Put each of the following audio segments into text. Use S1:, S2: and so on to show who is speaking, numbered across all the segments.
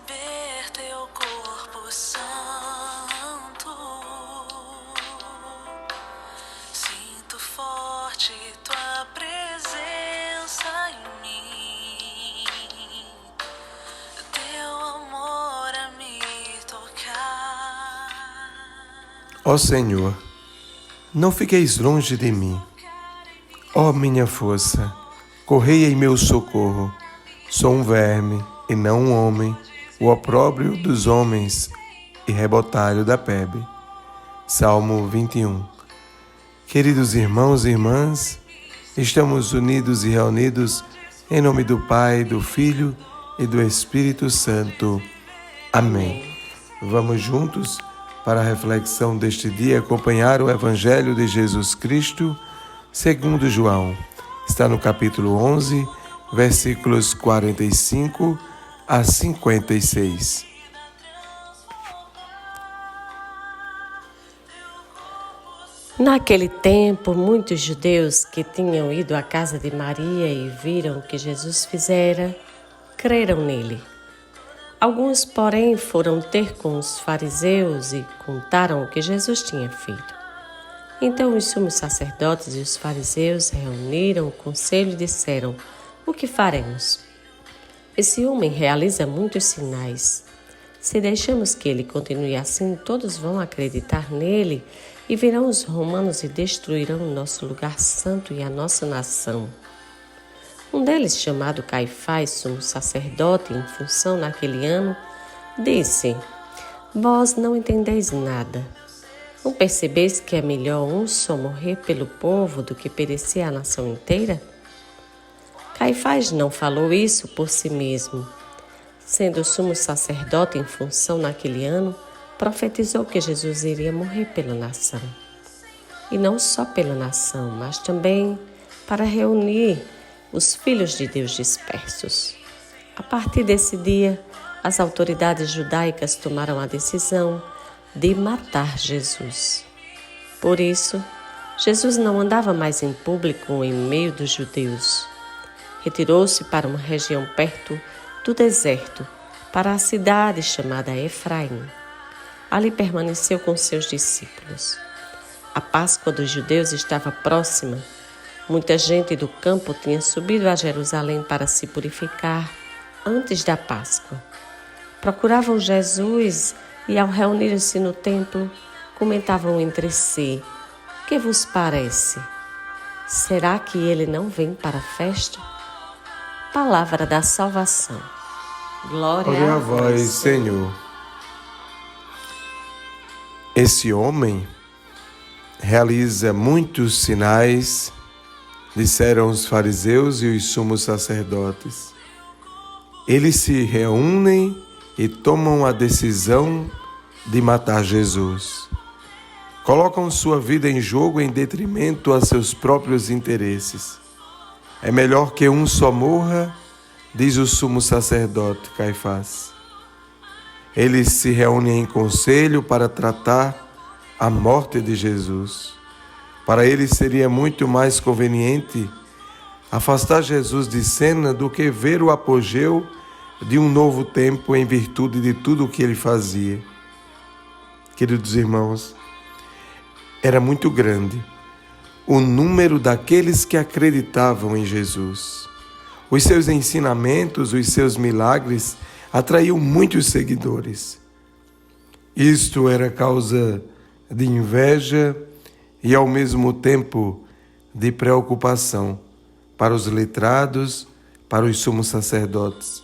S1: receber teu corpo santo. Sinto forte tua presença em mim, teu amor a me tocar.
S2: Ó Senhor, não fiqueis longe de mim. Ó minha força, correi em meu socorro. Sou um verme e não um homem, o opróbrio dos homens e rebotalho da plebe. Salmo 21. Queridos irmãos e irmãs, estamos unidos e reunidos em nome do Pai, do Filho e do Espírito Santo. Amém. Vamos juntos para a reflexão deste dia acompanhar o Evangelho de Jesus Cristo segundo João. Está no capítulo 11, versículos 45 a 56.
S3: Naquele tempo, muitos judeus que tinham ido à casa de Maria e viram o que Jesus fizera, creram nele. Alguns, porém, foram ter com os fariseus e contaram o que Jesus tinha feito. Então os sumos sacerdotes e os fariseus reuniram o conselho e disseram: o que faremos? Esse homem realiza muitos sinais. Se deixamos que ele continue assim, todos vão acreditar nele e virão os romanos e destruirão o nosso lugar santo e a nossa nação. Um deles, chamado Caifás, sumo sacerdote em função naquele ano, disse: vós não entendeis nada. Não percebeis que é melhor um só morrer pelo povo do que perecer a nação inteira? Caifás não falou isso por si mesmo. Sendo sumo sacerdote em função naquele ano, profetizou que Jesus iria morrer pela nação. E não só pela nação, mas também para reunir os filhos de Deus dispersos. A partir desse dia, as autoridades judaicas tomaram a decisão de matar Jesus. Por isso, Jesus não andava mais em público em meio dos judeus. Retirou-se para uma região perto do deserto, para a cidade chamada Efraim. Ali permaneceu com seus discípulos. A Páscoa dos judeus estava próxima. Muita gente do campo tinha subido a Jerusalém para se purificar antes da Páscoa. Procuravam Jesus e, ao reunirem-se no templo, comentavam entre si: o que vos parece? Será que ele não vem para a festa? Palavra da salvação. Glória
S2: a vós, Senhor. Esse homem realiza muitos sinais, disseram os fariseus e os sumos sacerdotes. Eles se reúnem e tomam a decisão de matar Jesus. Colocam sua vida em jogo em detrimento a seus próprios interesses. É melhor que um só morra, diz o sumo sacerdote Caifás. Eles se reúnem em conselho para tratar a morte de Jesus. Para eles seria muito mais conveniente afastar Jesus de cena do que ver o apogeu de um novo tempo em virtude de tudo o que ele fazia. Queridos irmãos, era muito grande o número daqueles que acreditavam em Jesus. Os seus ensinamentos, os seus milagres atraíam muitos seguidores. Isto era causa de inveja e, ao mesmo tempo, de preocupação para os letrados, para os sumos sacerdotes.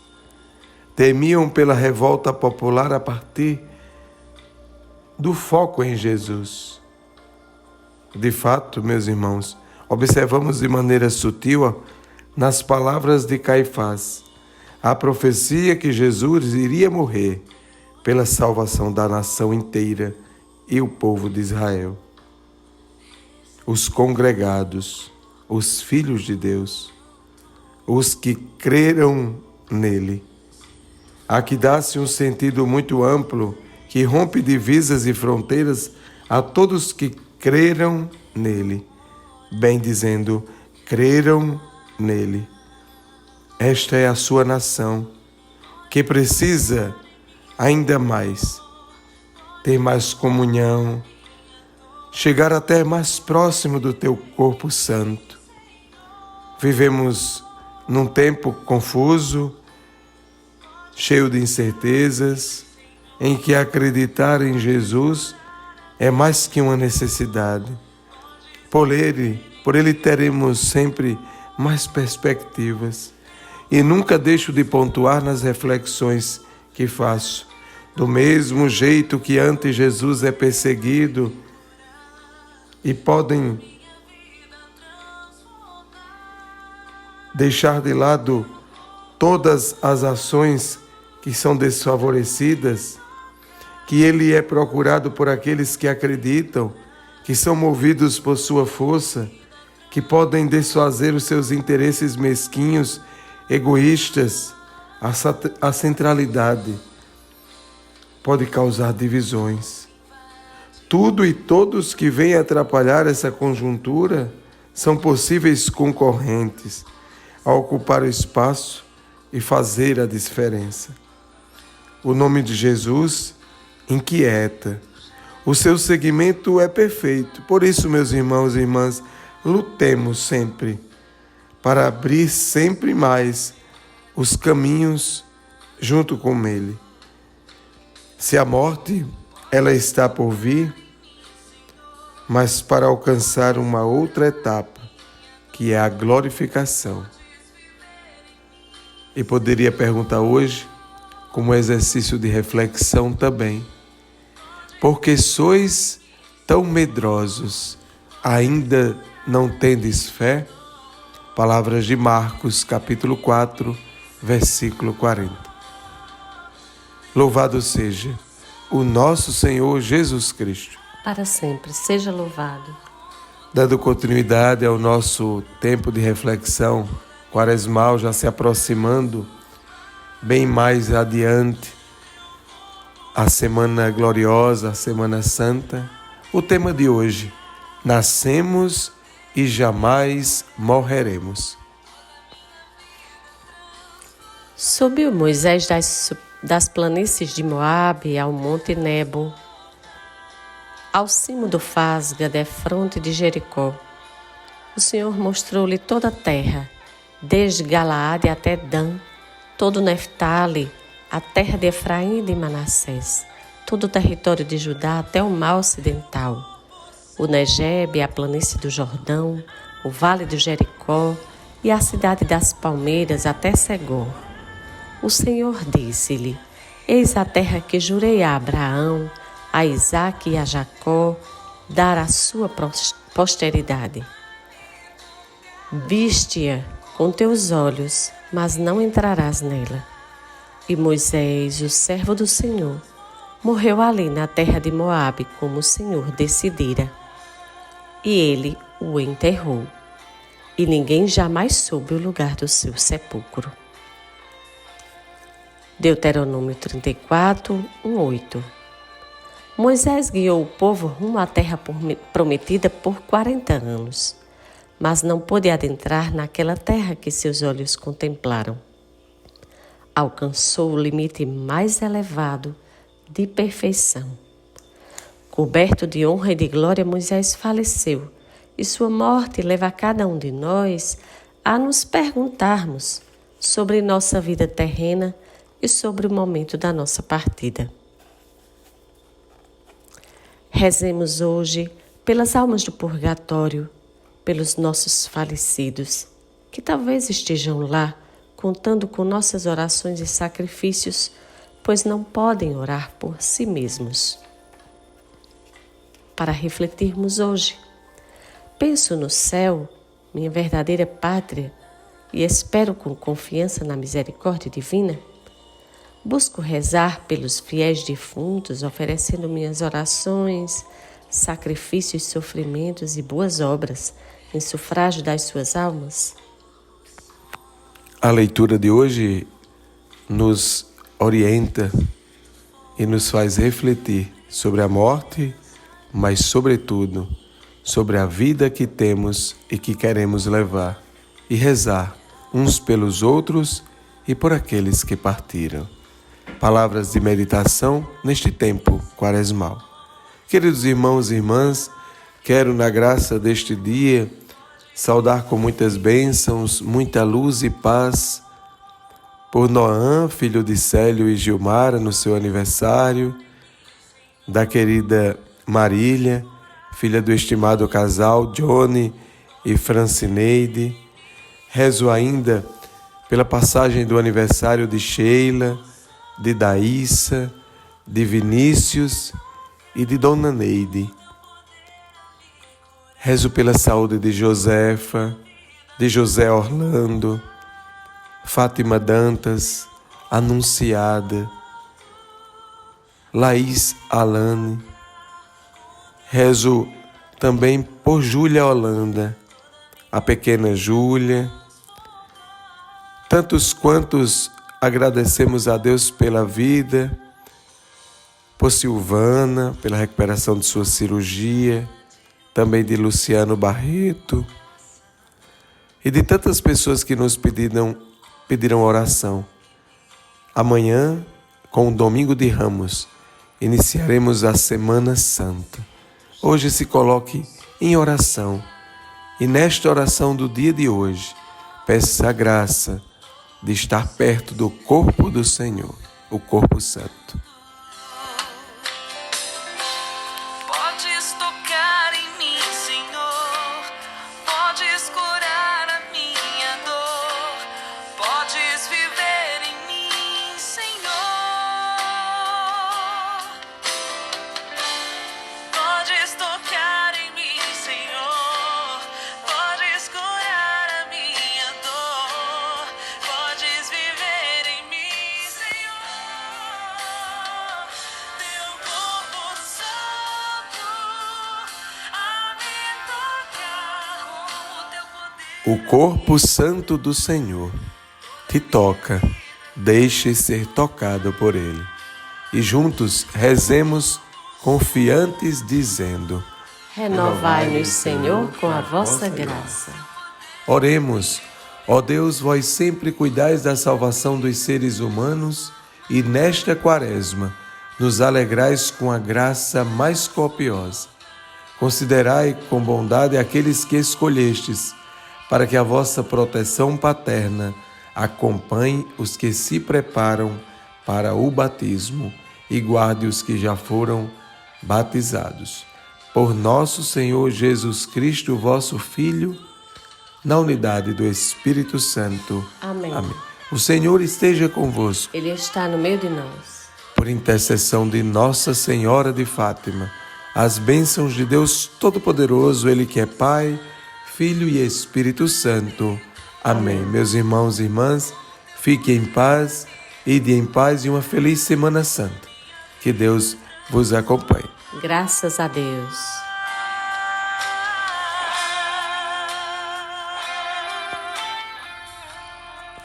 S2: Temiam pela revolta popular a partir do foco em Jesus. De fato, meus irmãos, observamos de maneira sutil nas palavras de Caifás a profecia que Jesus iria morrer pela salvação da nação inteira e o povo de Israel. Os congregados, os filhos de Deus, os que creram nele. Aqui dá-se um sentido muito amplo que rompe divisas e fronteiras a todos que creram nele, bem dizendo, creram nele. Esta é a sua nação, que precisa ainda mais, ter mais comunhão, chegar até mais próximo do Teu corpo santo. Vivemos num tempo confuso, cheio de incertezas, em que acreditar em Jesus é mais que uma necessidade. Por ele teremos sempre mais perspectivas. E nunca deixo de pontuar nas reflexões que faço. Do mesmo jeito que antes Jesus é perseguido e podem deixar de lado todas as ações que são desfavorecidas, que ele é procurado por aqueles que acreditam, que são movidos por sua força, que podem desfazer os seus interesses mesquinhos, egoístas. A centralidade pode causar divisões. Tudo e todos que vêm atrapalhar essa conjuntura são possíveis concorrentes a ocupar o espaço e fazer a diferença. O nome de Jesus inquieta. O seu seguimento é perfeito. Por isso, meus irmãos e irmãs, lutemos sempre para abrir sempre mais os caminhos junto com Ele. Se a morte, ela está por vir, mas para alcançar uma outra etapa, que é a glorificação. E poderia perguntar hoje, como exercício de reflexão também, por que sois tão medrosos, ainda não tendes fé? Palavras de Marcos, capítulo 4, versículo 40. Louvado seja o nosso Senhor Jesus Cristo.
S3: Para sempre seja louvado.
S2: Dando continuidade ao nosso tempo de reflexão quaresmal, já se aproximando bem mais adiante, a Semana Gloriosa, a Semana Santa. O tema de hoje: nascemos e jamais morreremos.
S3: Subiu Moisés das planícies de Moabe ao monte Nebo, ao cimo do Fasga, defronte de Jericó. O Senhor mostrou-lhe toda a terra, desde Galaade até Dan, todo Neftali, a terra de Efraim e de Manassés, todo o território de Judá até o mar ocidental, o Negebe, a planície do Jordão, o vale de Jericó e a cidade das palmeiras até Segor. O Senhor disse-lhe: eis a terra que jurei a Abraão, a Isaque e a Jacó, dar à sua posteridade. Viste-a com teus olhos, mas não entrarás nela. E Moisés, o servo do Senhor, morreu ali na terra de Moabe, como o Senhor decidira. E ele o enterrou, e ninguém jamais soube o lugar do seu sepulcro. Deuteronômio 34, 1:8. Moisés guiou o povo rumo à terra prometida por 40 anos, mas não pôde adentrar naquela terra que seus olhos contemplaram. Alcançou o limite mais elevado de perfeição. Coberto de honra e de glória, Moisés faleceu, e sua morte leva a cada um de nós a nos perguntarmos sobre nossa vida terrena e sobre o momento da nossa partida. Rezemos hoje pelas almas do purgatório, pelos nossos falecidos, que talvez estejam lá, contando com nossas orações e sacrifícios, pois não podem orar por si mesmos. Para refletirmos hoje, penso no céu, minha verdadeira pátria, e espero com confiança na misericórdia divina. Busco rezar pelos fiéis defuntos, oferecendo minhas orações, sacrifícios, sofrimentos e boas obras em sufrágio das suas almas.
S2: A leitura de hoje nos orienta e nos faz refletir sobre a morte, mas, sobretudo, sobre a vida que temos e que queremos levar, e rezar uns pelos outros e por aqueles que partiram. palavras de meditação neste tempo quaresmal. Queridos irmãos e irmãs, quero na graça deste dia saudar com muitas bênçãos, muita luz e paz por Noã, filho de Célio e Gilmara, no seu aniversário, da querida Marília, filha do estimado casal Johnny e Francineide. Rezo ainda pela passagem do aniversário de Sheila, de Daíssa, de Vinícius e de Dona Neide. Rezo pela saúde de Josefa, de José Orlando, Fátima Dantas, Anunciada, Laís Alane. Rezo também por Júlia Holanda, a pequena Júlia. Tantos quantos agradecemos a Deus pela vida, por Silvana, pela recuperação de sua cirurgia, também de Luciano Barreto e de tantas pessoas que nos pediram oração. Amanhã, com o Domingo de Ramos, iniciaremos a Semana Santa. Hoje se coloque em oração e nesta oração do dia de hoje, peça a graça de estar perto do corpo do Senhor, o corpo santo.
S1: Podes tocar em mim, Senhor, podes curar a minha dor, podes viver em mim, Senhor, podes tocar em mim, Senhor, podes curar a minha dor, podes viver em mim, Senhor, teu corpo santo a me tocar com o teu poder.
S2: O corpo santo do Senhor te toca, deixe ser tocado por Ele. E juntos rezemos confiantes dizendo:
S3: Renovai-nos, Senhor, com a vossa graça.
S2: Oremos, ó Deus, vós sempre cuidais da salvação dos seres humanos e nesta quaresma nos alegrais com a graça mais copiosa. Considerai com bondade aqueles que escolhestes, para que a vossa proteção paterna acompanhe os que se preparam para o batismo e guarde os que já foram batizados. Por nosso Senhor Jesus Cristo, vosso Filho, na unidade do Espírito Santo.
S3: Amém.
S2: Amém. O Senhor esteja convosco.
S3: Ele está no meio de nós.
S2: Por intercessão de Nossa Senhora de Fátima, as bênçãos de Deus Todo-Poderoso, Ele que é Pai, Filho e Espírito Santo. Amém. Meus irmãos e irmãs, fiquem em paz, ide em paz e uma feliz Semana Santa. Que Deus vos acompanhe.
S3: Graças a Deus.